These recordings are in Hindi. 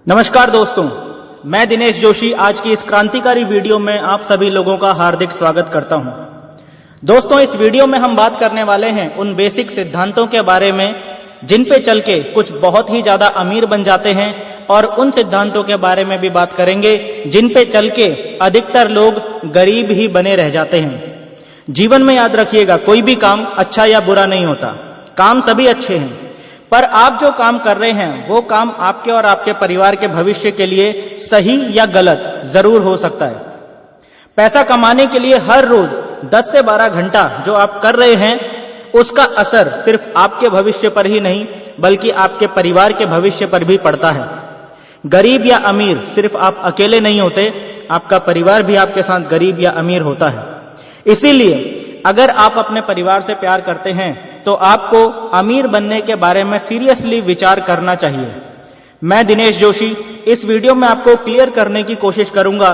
नमस्कार दोस्तों, मैं दिनेश जोशी आज की इस क्रांतिकारी वीडियो में आप सभी लोगों का हार्दिक स्वागत करता हूं। दोस्तों, इस वीडियो में हम बात करने वाले हैं उन बेसिक सिद्धांतों के बारे में जिन पे चल के कुछ बहुत ही ज्यादा अमीर बन जाते हैं, और उन सिद्धांतों के बारे में भी बात करेंगे जिन पे चल के अधिकतर लोग गरीब ही बने रह जाते हैं। जीवन में याद रखिएगा, कोई भी काम अच्छा या बुरा नहीं होता, काम सभी अच्छे हैं, पर आप जो काम कर रहे हैं वो काम आपके और आपके परिवार के भविष्य के लिए सही या गलत जरूर हो सकता है। पैसा कमाने के लिए हर रोज 10 से 12 घंटा जो आप कर रहे हैं, उसका असर सिर्फ आपके भविष्य पर ही नहीं बल्कि आपके परिवार के भविष्य पर भी पड़ता है। गरीब या अमीर सिर्फ आप अकेले नहीं होते, आपका परिवार भी आपके साथ गरीब या अमीर होता है। इसीलिए अगर आप अपने परिवार से प्यार करते हैं तो आपको अमीर बनने के बारे में सीरियसली विचार करना चाहिए। मैं दिनेश जोशी इस वीडियो में आपको क्लियर करने की कोशिश करूंगा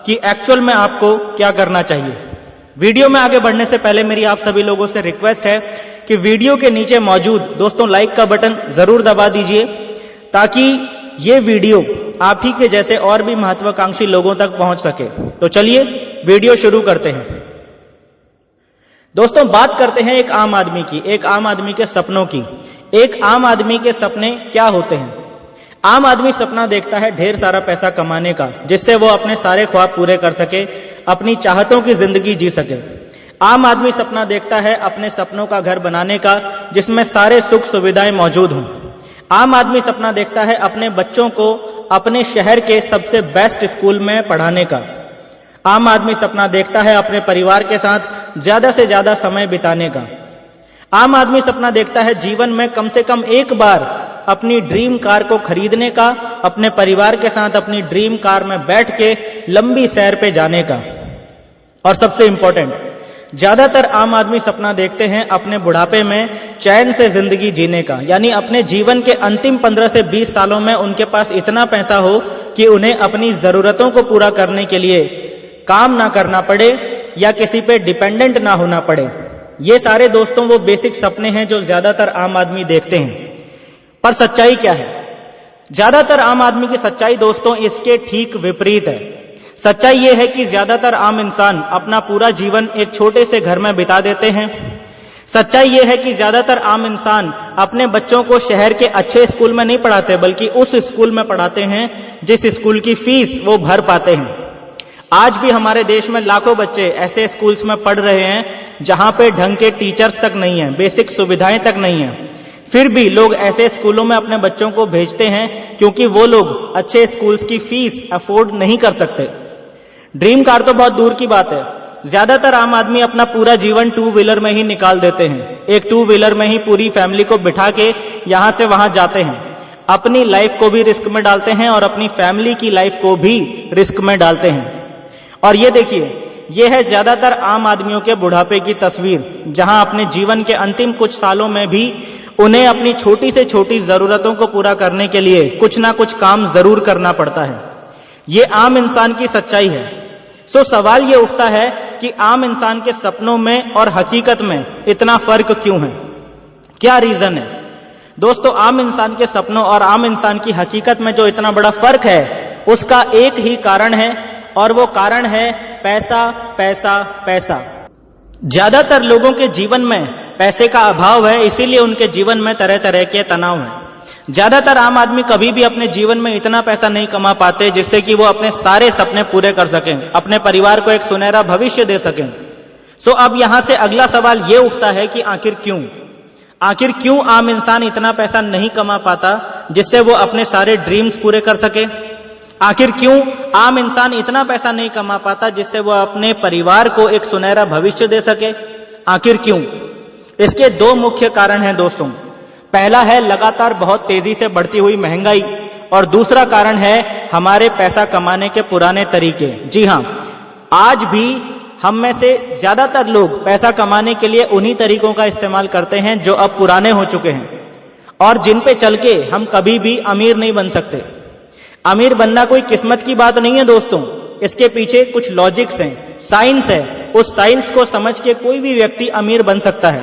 कि एक्चुअल में आपको क्या करना चाहिए। वीडियो में आगे बढ़ने से पहले मेरी आप सभी लोगों से रिक्वेस्ट है कि वीडियो के नीचे मौजूद दोस्तों लाइक का बटन जरूर दबा दीजिए, ताकि ये वीडियो आप ही के जैसे और भी महत्वाकांक्षी लोगों तक पहुंच सके। तो चलिए वीडियो शुरू करते हैं। दोस्तों, बात करते हैं एक आम आदमी की, एक आम आदमी के सपनों की। एक आम आदमी के सपने क्या होते हैं? आम आदमी सपना देखता है ढेर सारा पैसा कमाने का, जिससे वो अपने सारे ख्वाब पूरे कर सके, अपनी चाहतों की जिंदगी जी सके। आम आदमी सपना देखता है अपने सपनों का घर बनाने का, जिसमें सारे सुख सुविधाएं मौजूद हों। आम आदमी सपना देखता है अपने बच्चों को अपने शहर के सबसे बेस्ट स्कूल में पढ़ाने का। आम आदमी सपना देखता है अपने परिवार के साथ ज्यादा से ज्यादा समय बिताने का। आम आदमी सपना देखता है जीवन में कम से कम एक बार अपनी ड्रीम कार को खरीदने का, अपने परिवार के साथ अपनी ड्रीम कार में बैठ के लंबी सैर पे जाने का। और सबसे इंपॉर्टेंट, ज्यादातर आम आदमी सपना देखते हैं अपने बुढ़ापे में चैन से जिंदगी जीने का, यानी अपने जीवन के अंतिम 15 से 20 सालों में उनके पास इतना पैसा हो कि उन्हें अपनी जरूरतों को पूरा करने के लिए काम ना करना पड़े या किसी पे डिपेंडेंट ना होना पड़े। ये सारे दोस्तों वो बेसिक सपने हैं जो ज्यादातर आम आदमी देखते हैं। पर सच्चाई क्या है? ज्यादातर आम आदमी की सच्चाई दोस्तों इसके ठीक विपरीत है। सच्चाई ये है कि ज्यादातर आम इंसान अपना पूरा जीवन एक छोटे से घर में बिता देते हैं। सच्चाई ये है कि ज्यादातर आम इंसान अपने बच्चों को शहर के अच्छे स्कूल में नहीं पढ़ाते, बल्कि उस स्कूल में पढ़ाते हैं जिस स्कूल की फीस वो भर पाते हैं। आज भी हमारे देश में लाखों बच्चे ऐसे स्कूल्स में पढ़ रहे हैं जहां पे ढंग के टीचर्स तक नहीं है, बेसिक सुविधाएं तक नहीं है। फिर भी लोग ऐसे स्कूलों में अपने बच्चों को भेजते हैं क्योंकि वो लोग अच्छे स्कूल्स की फीस अफोर्ड नहीं कर सकते। ड्रीम कार तो बहुत दूर की बात है, ज्यादातर आम आदमी अपना पूरा जीवन 2 व्हीलर में ही निकाल देते हैं। एक 2 व्हीलर में ही पूरी फैमिली को बिठा के यहां से वहां जाते हैं, अपनी लाइफ को भी रिस्क में डालते हैं और अपनी फैमिली की लाइफ को भी रिस्क में डालते हैं। और ये देखिए, ये है ज्यादातर आम आदमियों के बुढ़ापे की तस्वीर, जहां अपने जीवन के अंतिम कुछ सालों में भी उन्हें अपनी छोटी से छोटी जरूरतों को पूरा करने के लिए कुछ ना कुछ काम जरूर करना पड़ता है। ये आम इंसान की सच्चाई है। सो सवाल ये उठता है कि आम इंसान के सपनों में और हकीकत में इतना फर्क क्यों है? क्या रीजन है? दोस्तों, आम इंसान के सपनों और आम इंसान की हकीकत में जो इतना बड़ा फर्क है, उसका एक ही कारण है, और वो कारण है पैसा, पैसा, पैसा। ज्यादातर लोगों के जीवन में पैसे का अभाव है, इसीलिए उनके जीवन में तरह तरह के तनाव हैं। ज्यादातर आम आदमी कभी भी अपने जीवन में इतना पैसा नहीं कमा पाते जिससे कि वो अपने सारे सपने पूरे कर सकें, अपने परिवार को एक सुनहरा भविष्य दे सकें। सो अब यहां से अगला सवाल ये उठता है कि आखिर क्यों आम इंसान इतना पैसा नहीं कमा पाता जिससे वो अपने सारे ड्रीम्स पूरे कर सके? आखिर क्यों आम इंसान इतना पैसा नहीं कमा पाता जिससे वो अपने परिवार को एक सुनहरा भविष्य दे सके? आखिर क्यों? इसके 2 मुख्य कारण हैं दोस्तों। पहला है लगातार बहुत तेजी से बढ़ती हुई महंगाई, और दूसरा कारण है हमारे पैसा कमाने के पुराने तरीके। जी हां, आज भी हम में से ज्यादातर लोग पैसा कमाने के लिए उन्हीं तरीकों का इस्तेमाल करते हैं जो अब पुराने हो चुके हैं और जिन पे चल के हम कभी भी अमीर नहीं बन सकते। अमीर बनना कोई किस्मत की बात नहीं है दोस्तों, इसके पीछे कुछ लॉजिक्स हैं, साइंस है। उस साइंस को समझ के कोई भी व्यक्ति अमीर बन सकता है,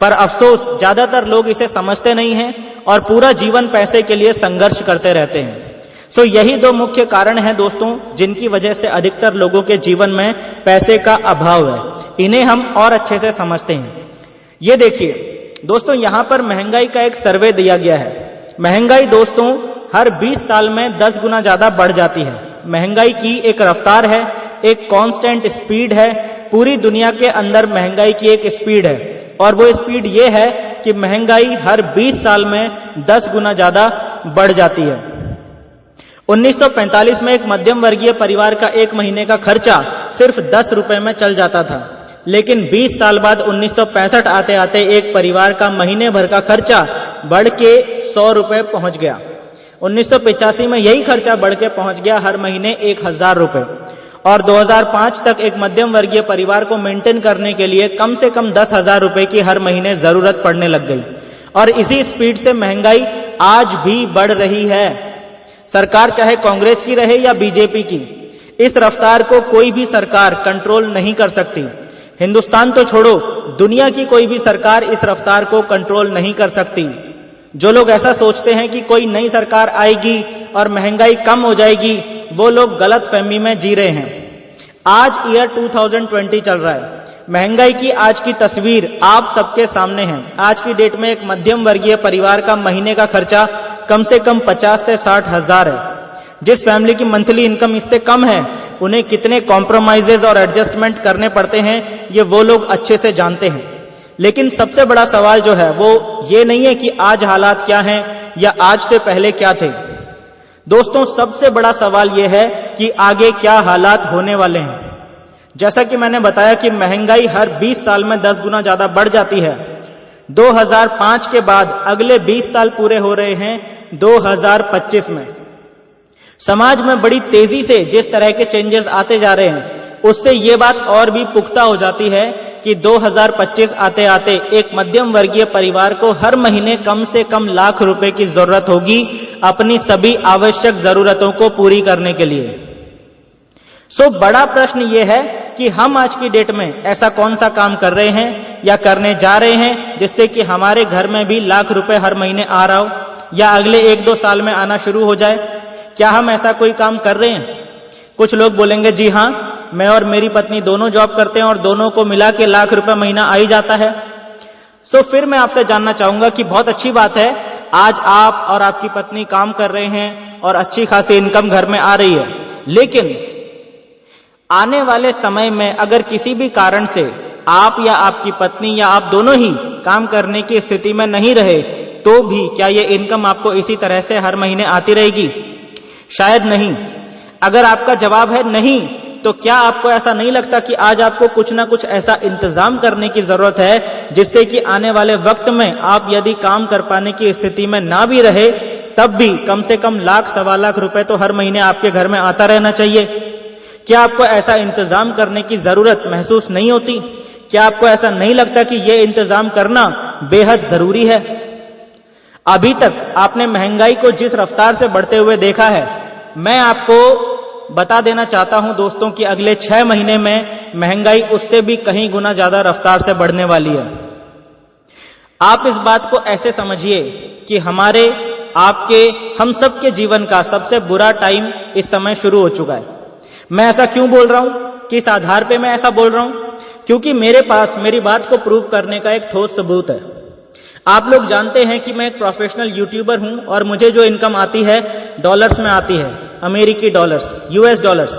पर अफसोस ज्यादातर लोग इसे समझते नहीं हैं और पूरा जीवन पैसे के लिए संघर्ष करते रहते हैं। सो यही दो मुख्य कारण हैं दोस्तों, जिनकी वजह से अधिकतर लोगों के जीवन में पैसे का अभाव है। इन्हें हम और अच्छे से समझते हैं। ये देखिए दोस्तों, यहां पर महंगाई का एक सर्वे दिया गया है। महंगाई दोस्तों हर 20 साल में 10 गुना ज्यादा बढ़ जाती है। महंगाई की एक रफ्तार है, एक कांस्टेंट स्पीड है। पूरी दुनिया के अंदर महंगाई की एक स्पीड है, और वो स्पीड ये है कि महंगाई हर 20 साल में 10 गुना ज्यादा बढ़ जाती है। 1945 में एक मध्यम वर्गीय परिवार का एक महीने का खर्चा सिर्फ 10 रुपए में चल जाता था, लेकिन 20 साल बाद 1965 आते आते एक परिवार का महीने भर का खर्चा बढ़ के 100 रुपए पहुंच गया। 1985 में यही खर्चा बढ़ के पहुंच गया हर महीने 1000 रुपए, और 2005 तक एक मध्यम वर्गीय परिवार को मेंटेन करने के लिए कम से कम 10,000 रुपए की हर महीने जरूरत पड़ने लग गई। और इसी स्पीड से महंगाई आज भी बढ़ रही है, सरकार चाहे कांग्रेस की रहे या बीजेपी की। इस रफ्तार को कोई भी सरकार कंट्रोल नहीं कर सकती। हिंदुस्तान तो छोड़ो, दुनिया की कोई भी सरकार इस रफ्तार को कंट्रोल नहीं कर सकती। जो लोग ऐसा सोचते हैं कि कोई नई सरकार आएगी और महंगाई कम हो जाएगी, वो लोग गलत फहमी में जी रहे हैं। आज ईयर 2020 चल रहा है। महंगाई की आज की तस्वीर आप सबके सामने है। आज की डेट में एक मध्यम वर्गीय परिवार का महीने का खर्चा कम से कम 50 से 60 हजार है। जिस फैमिली की मंथली इनकम इससे कम है, उन्हें कितने कॉम्प्रोमाइजेज और एडजस्टमेंट करने पड़ते हैं, ये वो लोग अच्छे से जानते हैं। लेकिन सबसे बड़ा सवाल जो है वो ये नहीं है कि आज हालात क्या हैं या आज से पहले क्या थे। दोस्तों, सबसे बड़ा सवाल यह है कि आगे क्या हालात होने वाले हैं। जैसा कि मैंने बताया कि महंगाई हर 20 साल में 10 गुना ज्यादा बढ़ जाती है। 2005 के बाद अगले 20 साल पूरे हो रहे हैं 2025 में। समाज में बड़ी तेजी से जिस तरह के चेंजेस आते जा रहे हैं, उससे ये बात और भी पुख्ता हो जाती है कि 2025 आते आते एक मध्यम वर्गीय परिवार को हर महीने कम से कम लाख रुपए की जरूरत होगी अपनी सभी आवश्यक जरूरतों को पूरी करने के लिए। सो बड़ा प्रश्न यह है कि हम आज की डेट में ऐसा कौन सा काम कर रहे हैं या करने जा रहे हैं जिससे कि हमारे घर में भी लाख रुपए हर महीने आ रहा हो, या अगले 1-2 साल में आना शुरू हो जाए। क्या हम ऐसा कोई काम कर रहे हैं? कुछ लोग बोलेंगे जी हां, मैं और मेरी पत्नी दोनों जॉब करते हैं और दोनों को मिला के लाख रुपए महीना आ ही जाता है। सो फिर मैं आपसे जानना चाहूंगा कि बहुत अच्छी बात है, आज आप और आपकी पत्नी काम कर रहे हैं और अच्छी खासी इनकम घर में आ रही है, लेकिन आने वाले समय में अगर किसी भी कारण से आप या आपकी पत्नी या आप दोनों ही काम करने की स्थिति में नहीं रहे, तो भी क्या ये इनकम आपको इसी तरह से हर महीने आती रहेगी? शायद नहीं। अगर आपका जवाब है नहीं, तो क्या आपको ऐसा नहीं लगता कि आज आपको कुछ ना कुछ ऐसा इंतजाम करने की जरूरत है जिससे कि आने वाले वक्त में आप यदि काम कर पाने की स्थिति में ना भी रहे, तब भी कम से कम लाख-1.25 लाख रुपए तो हर महीने आपके घर में आता रहना चाहिए? क्या आपको ऐसा इंतजाम करने की जरूरत महसूस नहीं होती? क्या आपको ऐसा नहीं लगता कि यह इंतजाम करना बेहद जरूरी है? अभी तक आपने महंगाई को जिस रफ्तार से बढ़ते हुए देखा है, मैं आपको बता देना चाहता हूं दोस्तों कि अगले 6 महीने में महंगाई उससे भी कहीं गुना ज्यादा रफ्तार से बढ़ने वाली है। आप इस बात को ऐसे समझिए कि हमारे, आपके, हम सबके जीवन का सबसे बुरा टाइम इस समय शुरू हो चुका है। मैं ऐसा क्यों बोल रहा हूं, किस आधार पे मैं ऐसा बोल रहा हूं? क्योंकि मेरे पास मेरी बात को प्रूव करने का एक ठोस सबूत है। आप लोग जानते हैं कि मैं एक प्रोफेशनल यूट्यूबर हूं और मुझे जो इनकम आती है डॉलर्स में आती है, अमेरिकी डॉलर्स, यूएस डॉलर्स।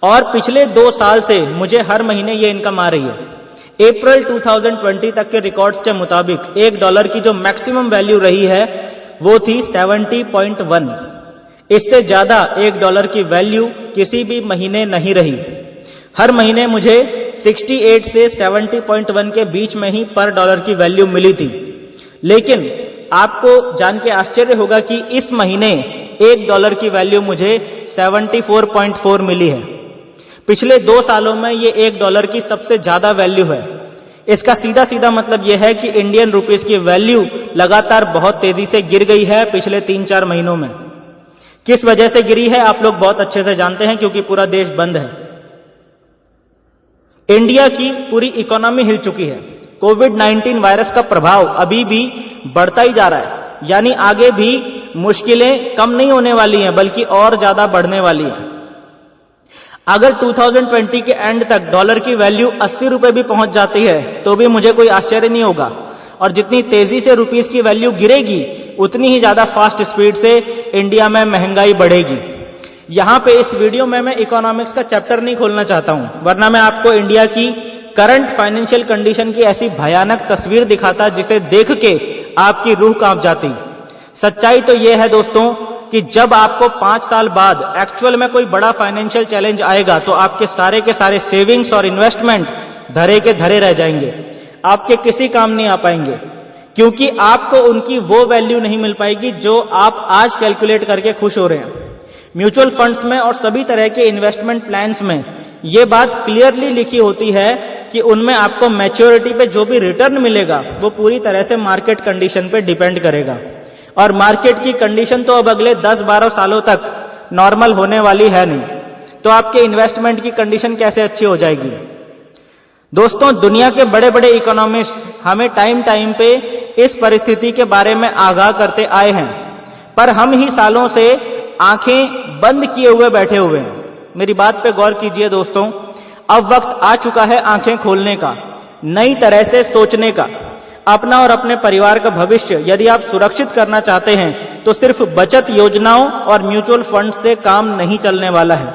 और पिछले 2 साल से मुझे हर महीने ये इनकम आ रही है। अप्रैल 2020 तक के रिकॉर्ड्स के मुताबिक $1 की जो मैक्सिमम वैल्यू रही है वो थी 70.1। इससे ज्यादा $1 की वैल्यू किसी भी महीने नहीं रही। हर महीने मुझे 68 से 70.1 के बीच में ही पर डॉलर की वैल्यू मिली थी। लेकिन आपको जान के आश्चर्य होगा कि इस महीने $1 की वैल्यू मुझे 74.4 मिली है। पिछले 2 सालों में ये $1 की सबसे ज्यादा वैल्यू है। इसका सीधा सीधा मतलब यह है कि इंडियन रुपीस की वैल्यू लगातार बहुत तेजी से गिर गई है पिछले 3-4 महीनों में। किस वजह से गिरी है आप लोग बहुत अच्छे से जानते हैं, क्योंकि पूरा देश बंद है। इंडिया की पूरी इकोनॉमी हिल चुकी है। कोविड-19 वायरस का प्रभाव अभी भी बढ़ता ही जा रहा है, यानी आगे भी मुश्किलें कम नहीं होने वाली हैं, बल्कि और ज्यादा बढ़ने वाली हैं। अगर 2020 के एंड तक डॉलर की वैल्यू 80 रुपए भी पहुंच जाती है तो भी मुझे कोई आश्चर्य नहीं होगा, और जितनी तेजी से रुपीस की वैल्यू गिरेगी उतनी ही ज्यादा फास्ट स्पीड से इंडिया में महंगाई बढ़ेगी। यहां पे इस वीडियो में मैं इकोनॉमिक्स का चैप्टर नहीं खोलना चाहता हूं, वरना मैं आपको इंडिया की करंट फाइनेंशियल कंडीशन की ऐसी भयानक तस्वीर दिखाता जिसे देख के आपकी रूह कांप जाती। सच्चाई तो यह है दोस्तों कि जब आपको 5 साल बाद एक्चुअल में कोई बड़ा फाइनेंशियल चैलेंज आएगा तो आपके सारे सेविंग्स और इन्वेस्टमेंट धरे के धरे रह जाएंगे, आपके किसी काम नहीं आ पाएंगे, क्योंकि आपको उनकी वो वैल्यू नहीं मिल पाएगी जो आप आज कैलकुलेट करके खुश हो रहे हैं। म्यूचुअल फंड्स में और सभी तरह के इन्वेस्टमेंट प्लान्स में यह बात क्लियरली लिखी होती है कि उनमें आपको मैच्योरिटी पे जो भी रिटर्न मिलेगा वो पूरी तरह से मार्केट कंडीशन पे डिपेंड करेगा, और मार्केट की कंडीशन तो अब अगले 10-12 सालों तक नॉर्मल होने वाली है नहीं, तो आपके इन्वेस्टमेंट की कंडीशन कैसे अच्छी हो जाएगी। दोस्तों, दुनिया के बड़े बड़े इकोनॉमिस्ट हमें टाइम टाइम पे इस परिस्थिति के बारे में आगाह करते आए हैं, पर हम ही सालों से आंखें बंद किए हुए बैठे हुए हैं। मेरी बात पे गौर कीजिए दोस्तों, अब वक्त आ चुका है आंखें खोलने का, नई तरह से सोचने का। अपना और अपने परिवार का भविष्य यदि आप सुरक्षित करना चाहते हैं तो सिर्फ बचत योजनाओं और म्यूचुअल फंड से काम नहीं चलने वाला है।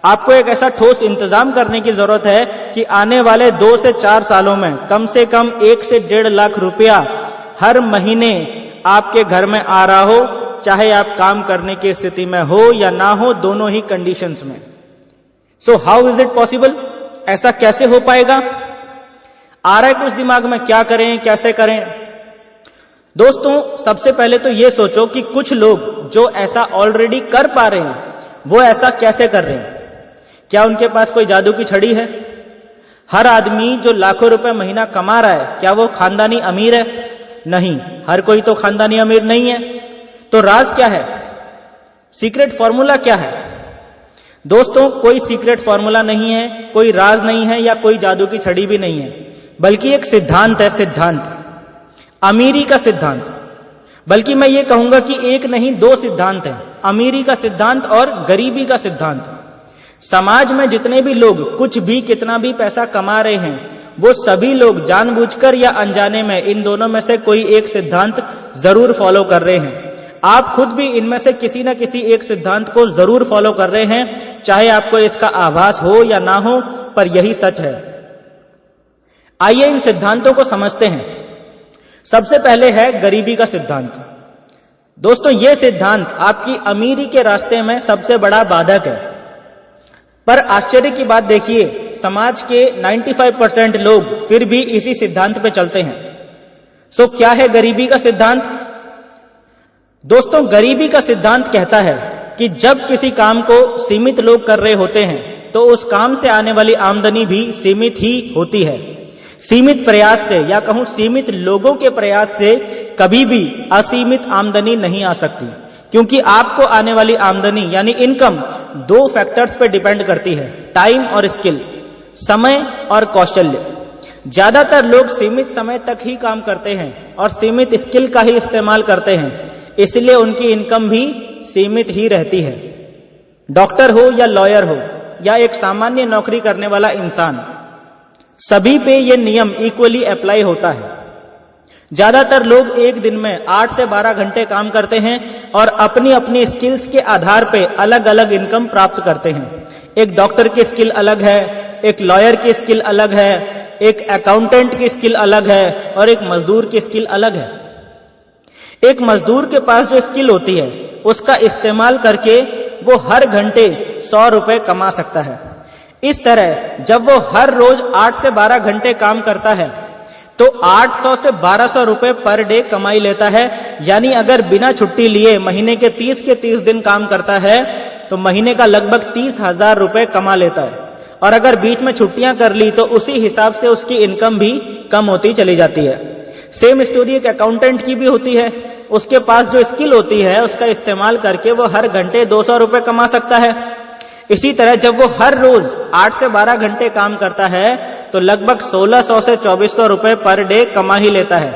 आपको एक ऐसा ठोस इंतजाम करने की जरूरत है कि आने वाले 2 से 4 सालों में कम से कम 1 से 1.5 लाख रुपया हर महीने आपके घर में आ रहा हो, चाहे आप काम करने की स्थिति में हो या ना हो, दोनों ही कंडीशंस में। So how is it possible? ऐसा कैसे हो पाएगा? आ रहा है कुछ दिमाग में, क्या करें, कैसे करें? दोस्तों, सबसे पहले तो यह सोचो कि कुछ लोग जो ऐसा ऑलरेडी कर पा रहे हैं वो ऐसा कैसे कर रहे हैं। क्या उनके पास कोई जादू की छड़ी है? हर आदमी जो लाखों रुपए महीना कमा रहा है, क्या वो खानदानी अमीर है? नहीं, हर कोई तो खानदानी अमीर नहीं है। तो राज क्या है? सीक्रेट फॉर्मूला क्या है? दोस्तों, कोई सीक्रेट फॉर्मूला नहीं है, कोई राज नहीं है या कोई जादू की छड़ी भी नहीं है, बल्कि एक सिद्धांत है। सिद्धांत, अमीरी का सिद्धांत। बल्कि मैं ये कहूंगा कि एक नहीं 2 सिद्धांत हैं, अमीरी का सिद्धांत और गरीबी का सिद्धांत। समाज में जितने भी लोग कुछ भी कितना भी पैसा कमा रहे हैं, वो सभी लोग जानबूझकर या अनजाने में इन दोनों में से कोई एक सिद्धांत जरूर फॉलो कर रहे हैं। आप खुद भी इनमें से किसी न किसी एक सिद्धांत को जरूर फॉलो कर रहे हैं, चाहे आपको इसका आभास हो या ना हो, पर यही सच है। आइए इन सिद्धांतों को समझते हैं। सबसे पहले है गरीबी का सिद्धांत। दोस्तों, यह सिद्धांत आपकी अमीरी के रास्ते में सबसे बड़ा बाधक है। पर आश्चर्य की बात देखिए, समाज के 95% लोग फिर भी इसी सिद्धांत पे चलते हैं। सो क्या है गरीबी का सिद्धांत? दोस्तों, गरीबी का सिद्धांत कहता है कि जब किसी काम को सीमित लोग कर रहे होते हैं तो उस काम से आने वाली आमदनी भी सीमित ही होती है। सीमित प्रयास से, या कहूं सीमित लोगों के प्रयास से कभी भी असीमित आमदनी नहीं आ सकती, क्योंकि आपको आने वाली आमदनी यानी इनकम 2 फैक्टर्स पे डिपेंड करती है, टाइम और स्किल, समय और कौशल्य। ज्यादातर लोग सीमित समय तक ही काम करते हैं और सीमित स्किल का ही इस्तेमाल करते हैं, इसलिए उनकी इनकम भी सीमित ही रहती है। डॉक्टर हो या लॉयर हो या एक सामान्य नौकरी करने वाला इंसान, सभी पे ये नियम इक्वली अप्लाई होता है। ज्यादातर लोग एक दिन में 8 से 12 घंटे काम करते हैं और अपनी अपनी स्किल्स के आधार पे अलग अलग इनकम प्राप्त करते हैं। एक डॉक्टर की स्किल अलग है, एक लॉयर की स्किल अलग है, एक अकाउंटेंट की स्किल अलग है और एक मजदूर की स्किल अलग है। एक मजदूर के पास जो स्किल होती है उसका इस्तेमाल करके वो हर घंटे 100 रुपए कमा सकता है। इस तरह जब वो हर रोज 8 से 12 घंटे काम करता है तो 800 से 1200 रुपए पर डे कमाई लेता है। यानी अगर बिना छुट्टी लिए महीने के 30 के 30 दिन काम करता है तो महीने का लगभग 30,000 रुपए कमा लेता है। और अगर बीच में छुट्टियां कर ली तो उसी हिसाब से उसकी इनकम भी कम होती चली जाती है। सेम स्टोरी एक अकाउंटेंट की भी होती है। उसके पास जो स्किल होती है उसका इस्तेमाल करके वो हर घंटे 200 रुपए कमा सकता है। इसी तरह जब वो हर रोज 8 से 12 घंटे काम करता है तो लगभग 1600 से 2400 रुपए पर डे कमा ही लेता है।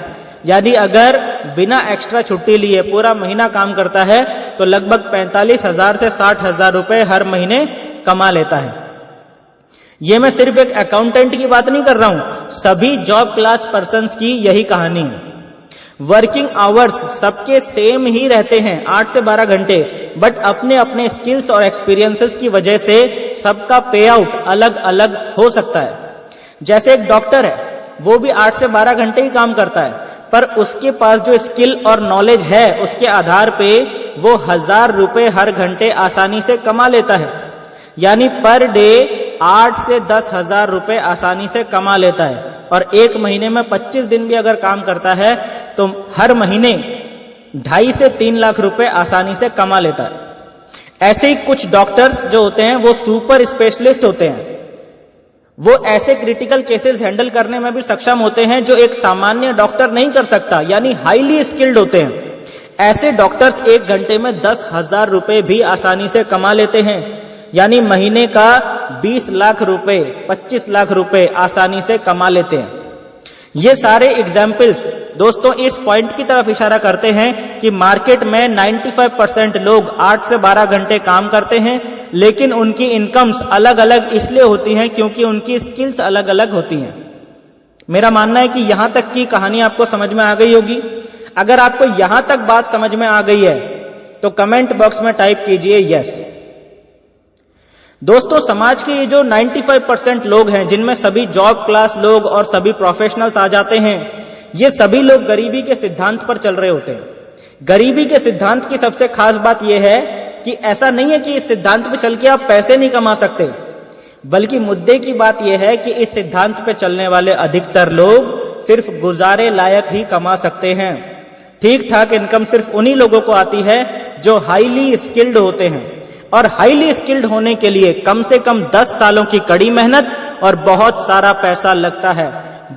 यानी अगर बिना एक्स्ट्रा छुट्टी लिए पूरा महीना काम करता है तो लगभग 45,000 से 60,000 रुपए हर महीने कमा लेता है। ये मैं सिर्फ एक अकाउंटेंट की बात नहीं कर रहा हूं, सभी जॉब क्लास पर्सन्स की यही कहानी है। वर्किंग आवर्स सबके सेम ही रहते हैं, 8 से 12 घंटे, बट अपने अपने स्किल्स और एक्सपीरियंसेस की वजह से सबका पे आउट अलग अलग हो सकता है। जैसे एक डॉक्टर है, वो भी 8 से 12 घंटे ही काम करता है, पर उसके पास जो स्किल और नॉलेज है उसके आधार पे वो 1,000 रुपए हर घंटे आसानी से कमा लेता है। यानी पर डे 8 से 10,000 रुपए आसानी से कमा लेता है, और एक महीने में 25 दिन भी अगर काम करता है तो हर महीने 2.5 से 3 लाख रुपए आसानी से कमा लेता है। ऐसे ही कुछ डॉक्टर्स जो होते हैं वो सुपर स्पेशलिस्ट होते हैं, वो ऐसे क्रिटिकल केसेस हैंडल करने में भी सक्षम होते हैं जो एक सामान्य डॉक्टर नहीं कर सकता, यानी हाईली स्किल्ड होते हैं। ऐसे डॉक्टर्स एक घंटे में 10,000 रुपए भी आसानी से कमा लेते हैं, यानी महीने का 20 लाख रुपए 25 लाख रुपए आसानी से कमा लेते हैं। ये सारे एग्जाम्पल्स दोस्तों इस पॉइंट की तरफ इशारा करते हैं कि मार्केट में 95% लोग 8 से 12 घंटे काम करते हैं, लेकिन उनकी इनकम्स अलग अलग इसलिए होती हैं क्योंकि उनकी स्किल्स अलग अलग होती हैं। मेरा मानना है कि यहां तक की कहानी आपको समझ में आ गई होगी। अगर आपको यहां तक बात समझ में आ गई है तो कमेंट बॉक्स में टाइप कीजिए यस। दोस्तों, समाज के ये जो 95% लोग हैं, जिनमें सभी जॉब क्लास लोग और सभी प्रोफेशनल्स आ जाते हैं, ये सभी लोग गरीबी के सिद्धांत पर चल रहे होते हैं। गरीबी के सिद्धांत की सबसे खास बात यह है कि ऐसा नहीं है कि इस सिद्धांत पे चल के आप पैसे नहीं कमा सकते, बल्कि मुद्दे की बात यह है कि इस सिद्धांत पे चलने वाले अधिकतर लोग सिर्फ गुजारे लायक ही कमा सकते हैं। ठीक ठाक इनकम सिर्फ उन्हीं लोगों को आती है जो हाईली स्किल्ड होते हैं, और हाईली स्किल्ड होने के लिए कम से कम 10 सालों की कड़ी मेहनत और बहुत सारा पैसा लगता है।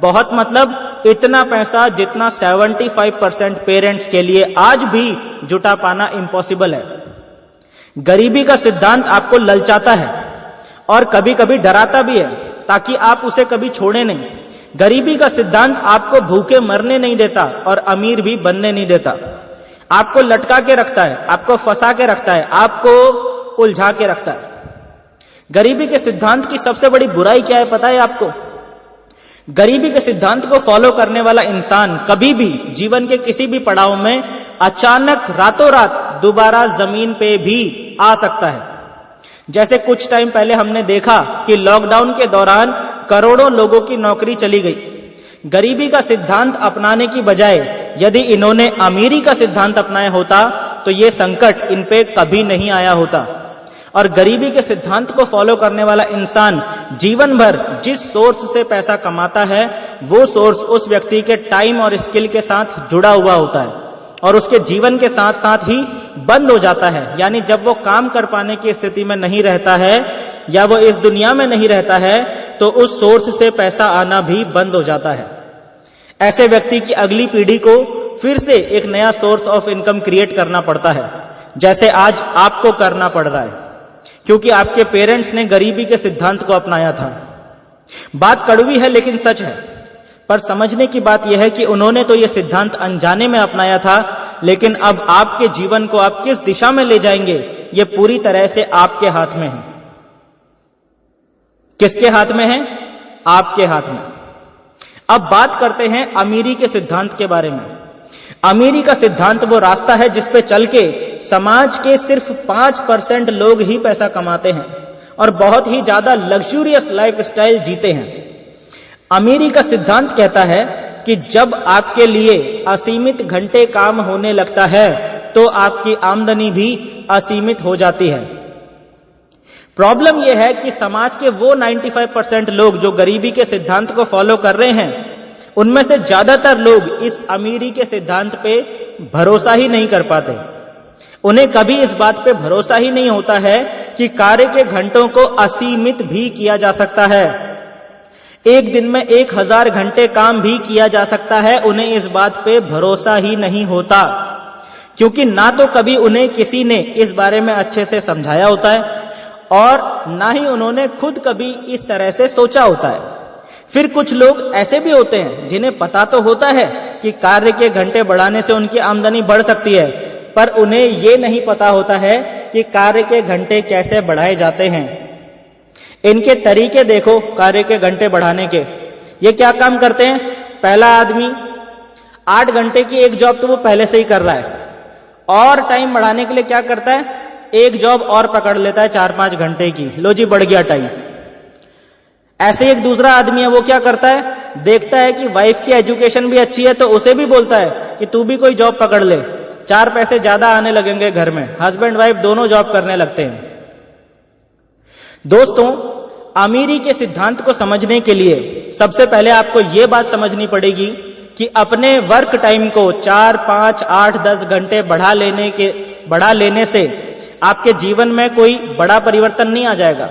बहुत मतलब इतना पैसा जितना 75% पेरेंट्स के लिए आज भी जुटा पाना इम्पॉसिबल है। गरीबी का सिद्धांत आपको ललचाता है और कभी कभी डराता भी है ताकि आप उसे कभी छोड़े नहीं। गरीबी का सिद्धांत आपको भूखे मरने नहीं देता और अमीर भी बनने नहीं देता। आपको लटका के रखता है, आपको फंसा के रखता है, आपको उलझा के रखता है। गरीबी के सिद्धांत की सबसे बड़ी बुराई क्या है पता है आपको? गरीबी के सिद्धांत को फॉलो करने वाला इंसान कभी भी जीवन के किसी भी पड़ाव में अचानक रातों रात दोबारा जमीन पे भी आ सकता है। जैसे कुछ टाइम पहले हमने देखा कि लॉकडाउन के दौरान करोड़ों लोगों की नौकरी चली गई। गरीबी का सिद्धांत अपनाने की बजाय यदि इन्होंने अमीरी का सिद्धांत अपनाया होता तो ये संकट इन पे कभी नहीं आया होता। और गरीबी के सिद्धांत को फॉलो करने वाला इंसान जीवन भर जिस सोर्स से पैसा कमाता है वो सोर्स उस व्यक्ति के टाइम और स्किल के साथ जुड़ा हुआ होता है और उसके जीवन के साथ साथ ही बंद हो जाता है। यानी जब वो काम कर पाने की स्थिति में नहीं रहता है या वो इस दुनिया में नहीं रहता है तो उस सोर्स से पैसा आना भी बंद हो जाता है। ऐसे व्यक्ति की अगली पीढ़ी को फिर से एक नया सोर्स ऑफ इनकम क्रिएट करना पड़ता है, जैसे आज आपको करना पड़ रहा है, क्योंकि आपके पेरेंट्स ने गरीबी के सिद्धांत को अपनाया था। बात कड़वी है लेकिन सच है, पर समझने की बात यह है कि उन्होंने तो यह सिद्धांत अनजाने में अपनाया था, लेकिन अब आपके जीवन को आप किस दिशा में ले जाएंगे यह पूरी तरह से आपके हाथ में है। किसके हाथ में है? आपके हाथ में। अब बात करते हैं अमीरी के सिद्धांत के बारे में। अमीरी का सिद्धांत वो रास्ता है जिस पे चल के समाज के सिर्फ 5% लोग ही पैसा कमाते हैं और बहुत ही ज्यादा लग्जूरियस लाइफस्टाइल जीते हैं। अमीरी का सिद्धांत कहता है कि जब आपके लिए असीमित घंटे काम होने लगता है तो आपकी आमदनी भी असीमित हो जाती है। प्रॉब्लम यह है कि समाज के वो 95% लोग जो गरीबी के सिद्धांत को फॉलो कर रहे हैं, उनमें से ज्यादातर लोग इस अमीरी के सिद्धांत पे भरोसा ही नहीं कर पाते। उन्हें कभी इस बात पे भरोसा ही नहीं होता है कि कार्य के घंटों को असीमित भी किया जा सकता है। एक दिन में 1000 घंटे काम भी किया जा सकता है। उन्हें इस बात पे भरोसा ही नहीं होता, क्योंकि ना तो कभी उन्हें किसी ने इस बारे में अच्छे से समझाया होता है और ना ही उन्होंने खुद कभी इस तरह से सोचा होता है। फिर कुछ लोग ऐसे भी होते हैं जिन्हें पता तो होता है कि कार्य के घंटे बढ़ाने से उनकी आमदनी बढ़ सकती है, पर उन्हें ये नहीं पता होता है कि कार्य के घंटे कैसे बढ़ाए जाते हैं। इनके तरीके देखो कार्य के घंटे बढ़ाने के। ये क्या काम करते हैं? पहला आदमी 8 घंटे की एक जॉब तो वो पहले से ही कर रहा है, और टाइम बढ़ाने के लिए क्या करता है? एक जॉब और पकड़ लेता है 4-5 घंटे की। लो जी, बढ़ गया टाइम। ऐसे एक दूसरा आदमी है, वो क्या करता है? देखता है कि वाइफ की एजुकेशन भी अच्छी है तो उसे भी बोलता है कि तू भी कोई जॉब पकड़ ले, 4 पैसे ज्यादा आने लगेंगे घर में। हस्बैंड वाइफ दोनों जॉब करने लगते हैं। दोस्तों, अमीरी के सिद्धांत को समझने के लिए सबसे पहले आपको यह बात समझनी पड़ेगी कि अपने वर्क टाइम को 4, 5, 8, 10 घंटे बढ़ा लेने से आपके जीवन में कोई बड़ा परिवर्तन नहीं आ जाएगा।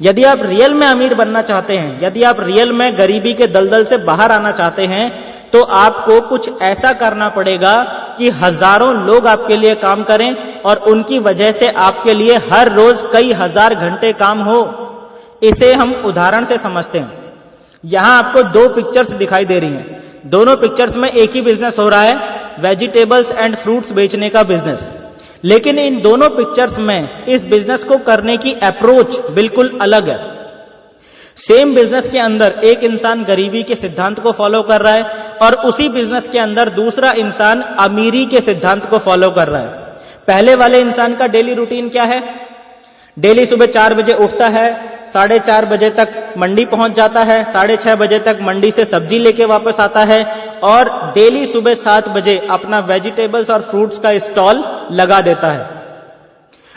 यदि आप रियल में अमीर बनना चाहते हैं, यदि आप रियल में गरीबी के दलदल से बाहर आना चाहते हैं, तो आपको कुछ ऐसा करना पड़ेगा कि हजारों लोग आपके लिए काम करें और उनकी वजह से आपके लिए हर रोज कई हजार घंटे काम हो। इसे हम उदाहरण से समझते हैं। यहां आपको 2 पिक्चर्स दिखाई दे रही हैं। दोनों पिक्चर्स में एक ही बिजनेस हो रहा है, वेजिटेबल्स एंड फ्रूट्स बेचने का बिजनेस। लेकिन इन दोनों पिक्चर्स में इस बिजनेस को करने की अप्रोच बिल्कुल अलग है। सेम बिजनेस के अंदर एक इंसान गरीबी के सिद्धांत को फॉलो कर रहा है और उसी बिजनेस के अंदर दूसरा इंसान अमीरी के सिद्धांत को फॉलो कर रहा है। पहले वाले इंसान का डेली रूटीन क्या है? डेली सुबह 4 बजे उठता है, 4:30 बजे तक मंडी पहुंच जाता है, 6:30 बजे तक मंडी से सब्जी लेके वापस आता है और डेली सुबह 7 बजे अपना वेजिटेबल्स और फ्रूट्स का स्टॉल लगा देता है।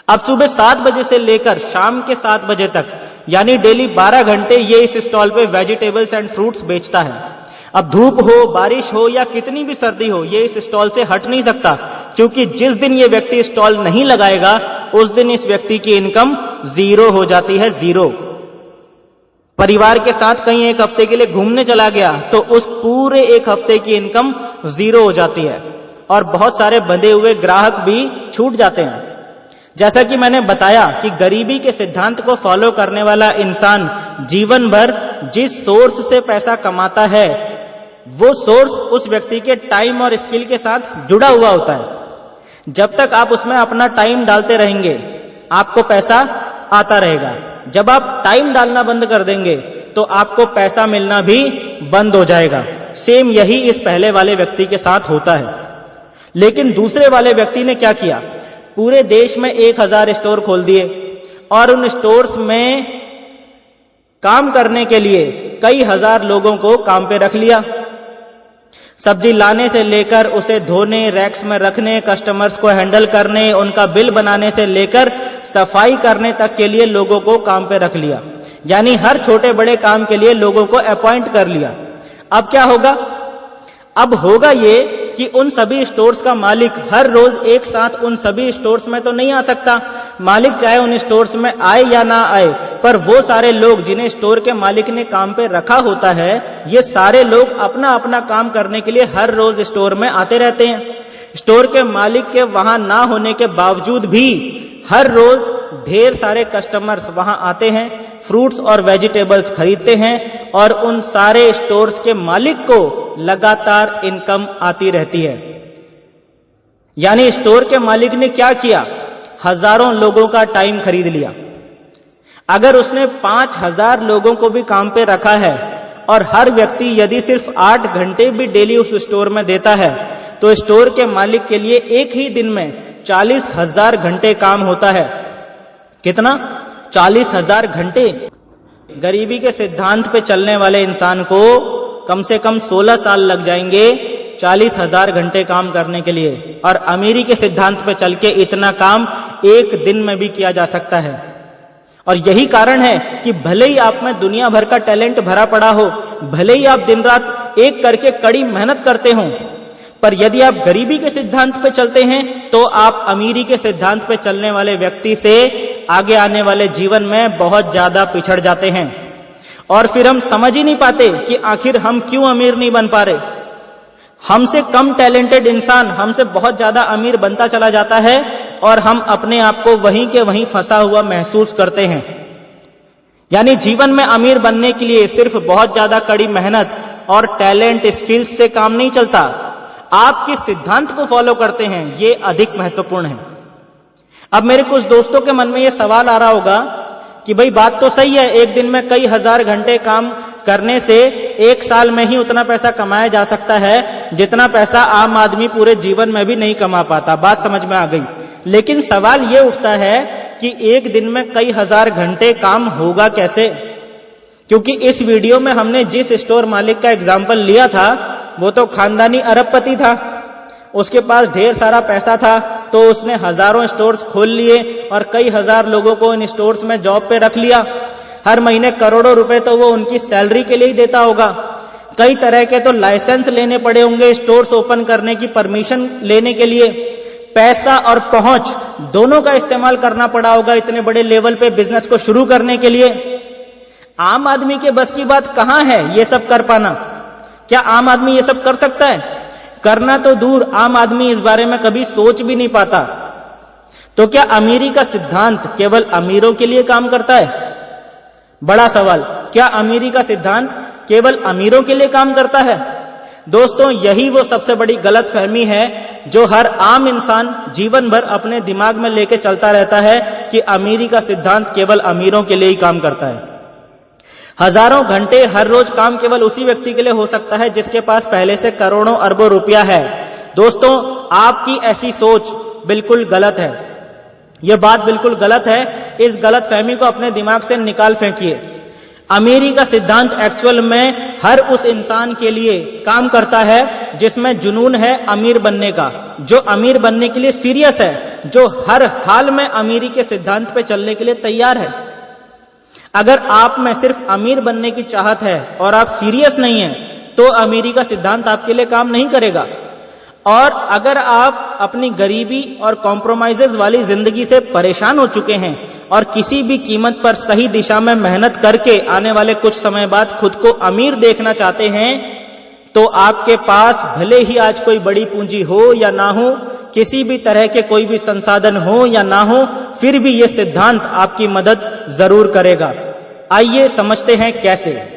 अब सुबह 7 बजे से लेकर शाम के 7 बजे तक, यानी डेली 12 घंटे ये इस स्टॉल पे वेजिटेबल्स एंड फ्रूट्स बेचता है। अब धूप हो, बारिश हो या कितनी भी सर्दी हो, ये इस स्टॉल से हट नहीं सकता, क्योंकि जिस दिन ये व्यक्ति स्टॉल नहीं लगाएगा उस दिन इस व्यक्ति की इनकम 0 हो जाती है, 0। परिवार के साथ कहीं एक हफ्ते के लिए घूमने चला गया तो उस पूरे एक हफ्ते की इनकम 0 हो जाती है और बहुत सारे बंधे हुए ग्राहक भी छूट जाते हैं। जैसा कि मैंने बताया कि गरीबी के सिद्धांत को फॉलो करने वाला इंसान जीवन भर जिस सोर्स से पैसा कमाता है, वो सोर्स उस व्यक्ति के टाइम और स्किल के साथ जुड़ा हुआ होता है। जब तक आप उसमें अपना टाइम डालते रहेंगे, आपको पैसा आता रहेगा। जब आप टाइम डालना बंद कर देंगे तो आपको पैसा मिलना भी बंद हो जाएगा। सेम यही इस पहले वाले व्यक्ति के साथ होता है। लेकिन दूसरे वाले व्यक्ति ने क्या किया? पूरे देश में 1000 स्टोर खोल दिए और उन स्टोर्स में काम करने के लिए कई हजार लोगों को काम पे रख लिया। सब्जी लाने से लेकर उसे धोने, रैक्स में रखने, कस्टमर्स को हैंडल करने, उनका बिल बनाने से लेकर सफाई करने तक के लिए लोगों को काम पे रख लिया। यानी हर छोटे बड़े काम के लिए लोगों को अपॉइंट कर लिया। अब क्या होगा? अब होगा ये कि उन सभी स्टोर्स का मालिक हर रोज एक साथ उन सभी स्टोर्स में तो नहीं आ सकता। मालिक चाहे उन स्टोर्स में आए या ना आए, पर वो सारे लोग जिन्हें स्टोर के मालिक ने काम पे रखा होता है, ये सारे लोग अपना अपना काम करने के लिए हर रोज स्टोर में आते रहते हैं। स्टोर के मालिक के वहां ना होने के बावजूद भी हर रोज ढेर सारे कस्टमर्स वहां आते हैं, फ्रूट्स और वेजिटेबल्स खरीदते हैं और उन सारे स्टोर्स के मालिक को लगातार इनकम आती रहती है। यानी स्टोर के मालिक ने क्या किया? हजारों लोगों का टाइम खरीद लिया। अगर उसने 5000 लोगों को भी काम पे रखा है और हर व्यक्ति यदि सिर्फ 8 घंटे भी डेली उस स्टोर में देता है, तो स्टोर के मालिक के लिए एक ही दिन में 40,000 घंटे काम होता है। कितना? 40,000 घंटे। गरीबी के सिद्धांत पे चलने वाले इंसान को कम से कम 16 साल लग जाएंगे 40,000 घंटे काम करने के लिए, और अमीरी के सिद्धांत पे चल के इतना काम एक दिन में भी किया जा सकता है। और यही कारण है कि भले ही आप में दुनिया भर का टैलेंट भरा पड़ा हो, भले ही आप दिन रात एक करके कड़ी मेहनत करते हो, पर यदि आप गरीबी के सिद्धांत पे चलते हैं तो आप अमीरी के सिद्धांत पे चलने वाले व्यक्ति से आगे आने वाले जीवन में बहुत ज्यादा पिछड़ जाते हैं। और फिर हम समझ ही नहीं पाते कि आखिर हम क्यों अमीर नहीं बन पा रहे। हमसे कम टैलेंटेड इंसान हमसे बहुत ज्यादा अमीर बनता चला जाता है और हम अपने आप को वहीं के वहीं फंसा हुआ महसूस करते हैं। यानी जीवन में अमीर बनने के लिए सिर्फ बहुत ज्यादा कड़ी मेहनत और टैलेंट स्किल्स से काम नहीं चलता। आप किस सिद्धांत को फॉलो करते हैं ये अधिक महत्वपूर्ण है। अब मेरे कुछ दोस्तों के मन में यह सवाल आ रहा होगा कि भाई बात तो सही है, एक दिन में कई हजार घंटे काम करने से एक साल में ही उतना पैसा कमाया जा सकता है जितना पैसा आम आदमी पूरे जीवन में भी नहीं कमा पाता। बात समझ में आ गई। लेकिन सवाल यह उठता है कि एक दिन में कई हजार घंटे काम होगा कैसे? क्योंकि इस वीडियो में हमने जिस स्टोर मालिक का एग्जाम्पल लिया था वो तो खानदानी अरबपति था, उसके पास ढेर सारा पैसा था, तो उसने हजारों स्टोर्स खोल लिए और कई हजार लोगों को इन स्टोर्स में जॉब पे रख लिया। हर महीने करोड़ों रुपए तो वो उनकी सैलरी के लिए ही देता होगा। कई तरह के तो लाइसेंस लेने पड़े होंगे स्टोर्स ओपन करने की परमिशन लेने के लिए। पैसा और पहुंच दोनों का इस्तेमाल करना पड़ा होगा इतने बड़े लेवल पे बिजनेस को शुरू करने के लिए। आम आदमी के बस की बात कहां है ये सब कर पाना? क्या आम आदमी ये सब कर सकता है? करना तो दूर, आम आदमी इस बारे में कभी सोच भी नहीं पाता। तो क्या अमीरी का सिद्धांत केवल अमीरों के लिए काम करता है? बड़ा सवाल। क्या अमीरी का सिद्धांत केवल अमीरों के लिए काम करता है? दोस्तों, यही वो सबसे बड़ी गलतफहमी है जो हर आम इंसान जीवन भर अपने दिमाग में लेके चलता रहता है कि अमीरी का सिद्धांत केवल अमीरों के लिए ही काम करता है। हजारों घंटे हर रोज काम केवल उसी व्यक्ति के लिए हो सकता है जिसके पास पहले से करोड़ों अरबों रुपया है। दोस्तों, आपकी ऐसी सोच बिल्कुल गलत है। यह बात बिल्कुल गलत है। इस गलतफहमी को अपने दिमाग से निकाल फेंकिए। अमीरी का सिद्धांत एक्चुअल में हर उस इंसान के लिए काम करता है जिसमें जुनून है अमीर बनने का, जो अमीर बनने के लिए सीरियस है, जो हर हाल में अमीरी के सिद्धांत पे चलने के लिए तैयार है। अगर आप में सिर्फ अमीर बनने की चाहत है और आप सीरियस नहीं हैं, तो अमीरी का सिद्धांत आपके लिए काम नहीं करेगा। और अगर आप अपनी गरीबी और कॉम्प्रोमाइजेस वाली जिंदगी से परेशान हो चुके हैं और किसी भी कीमत पर सही दिशा में मेहनत करके आने वाले कुछ समय बाद खुद को अमीर देखना चाहते हैं, तो आपके पास भले ही आज कोई बड़ी पूंजी हो या ना हो, किसी भी तरह के कोई भी संसाधन हो या ना हो, फिर भी यह सिद्धांत आपकी मदद जरूर करेगा। आइए समझते हैं कैसे।